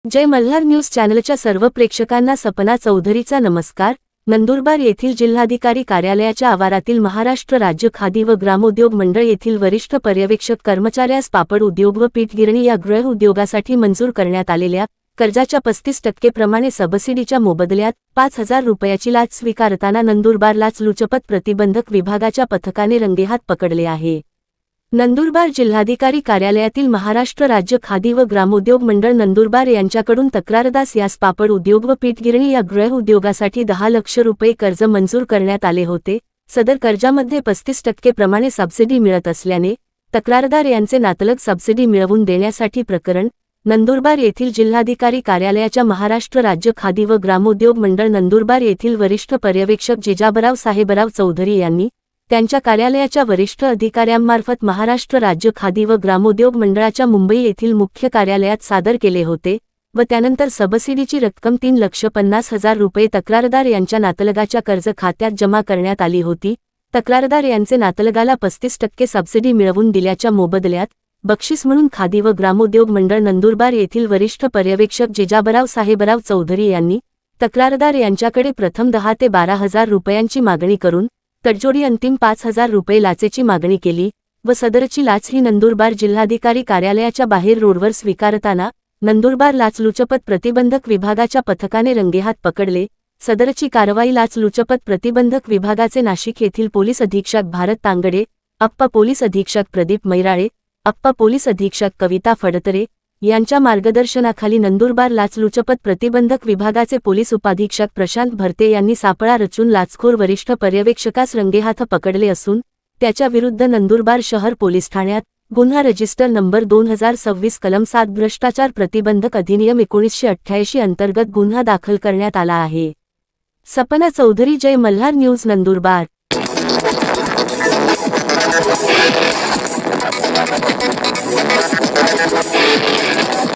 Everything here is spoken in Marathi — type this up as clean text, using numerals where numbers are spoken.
जय मल्हार न्यूज चॅनलच्या सर्व प्रेक्षकांना सपना चौधरीचा नमस्कार। नंदुरबार येथील जिल्हाधिकारी कार्यालयाच्या आवारातील महाराष्ट्र राज्य खादी व ग्रामोद्योग मंडळ येथील वरिष्ठ पर्यवेक्षक कर्मचाऱ्यास पापड उद्योग व पीठ गिरणी या गृह उद्योगासाठी मंजूर करण्यात आलेल्या कर्जाच्या 35% प्रमाणे सबसिडीच्या मोबदल्यात 5,000 रुपयाची लाच स्वीकारताना नंदुरबार लाचलुचपत प्रतिबंधक विभागाच्या पथकाने रंगेहात पकडले आहे। नंदुरबार जिल्हाधिकारी कार्यालयातील महाराष्ट्र राज्य खादी व ग्रामोद्योग मंडळ नंदुरबार यांच्याकडून तक्रारदास यास पापड उद्योग व पीठ गिरणी या गृह उद्योगासाठी 10 लाख रुपये कर्ज मंजूर करण्यात आले होते। सदर कर्जामध्ये 35% प्रमाणे सबसिडी मिळत असल्याने तक्रारदार यांचे नातलग सबसिडी मिळवून देण्यासाठी प्रकरण नंदुरबार येथील जिल्हाधिकारी कार्यालयाच्या महाराष्ट्र राज्य खादी व ग्रामोद्योग मंडळ नंदुरबार येथील वरिष्ठ पर्यवेक्षक जिजाबराव साहेबराव चौधरी यांनी त्यांच्या कार्यालयाच्या वरिष्ठ अधिकाऱ्यांमार्फत महाराष्ट्र राज्य खादी व ग्रामोद्योग मंडळाच्या मुंबई येथील मुख्य कार्यालयात सादर केले होते व त्यानंतर सबसिडीची रक्कम 3,50,000 रुपये तक्रारदार यांच्या नातलगाच्या कर्ज खात्यात जमा करण्यात आली होती। तक्रारदार यांचे नातलगाला 35% सबसिडी मिळवून दिल्याच्या मोबदल्यात बक्षीस म्हणून खादी व ग्रामोद्योग मंडळ नंदुरबार येथील वरिष्ठ पर्यवेक्षक जिजाबराव साहेबराव चौधरी यांनी तक्रारदार यांच्याकडे प्रथम 10 ते 12,000 रुपयांची मागणी करून तडजोडी अंतिम 5,000 रुपये लाचेची मागणी केली व सदरची लाच ही नंदुरबार जिल्हाधिकारी कार्यालयाच्या बाहेर रोडवर स्वीकारताना नंदुरबार लाचलुचपत प्रतिबंधक विभागाच्या पथकाने रंगेहात पकडले। सदरची कारवाई लाचलुचपत प्रतिबंधक विभागाचे नाशिक येथील पोलीस अधीक्षक भारत तांगडे, अप्पा पोलीस अधीक्षक प्रदीप मैराळे, अप्पा पोलीस अधीक्षक कविता फडतरे यांच्या मार्गदर्शनाखाली नंदुरबार लाचलुचपत प्रतिबंधक विभागाचे पोलीस उपाधीक्षक प्रशांत भरते यांनी सापळा रचून लाचखोर वरिष्ठ पर्यवेक्षकास रंगेहात पकडले असून त्याच्या विरुद्ध नंदुरबार शहर पोलीस ठाण्यात गुन्हा रजिस्टर नंबर 2026 कलम 7 भ्रष्टाचार प्रतिबंधक अधिनियम 1988 अंतर्गत गुन्हा दाखल करण्यात आला आहे। सपना चौधरी, जय मल्हार न्यूज, नंदुरबार।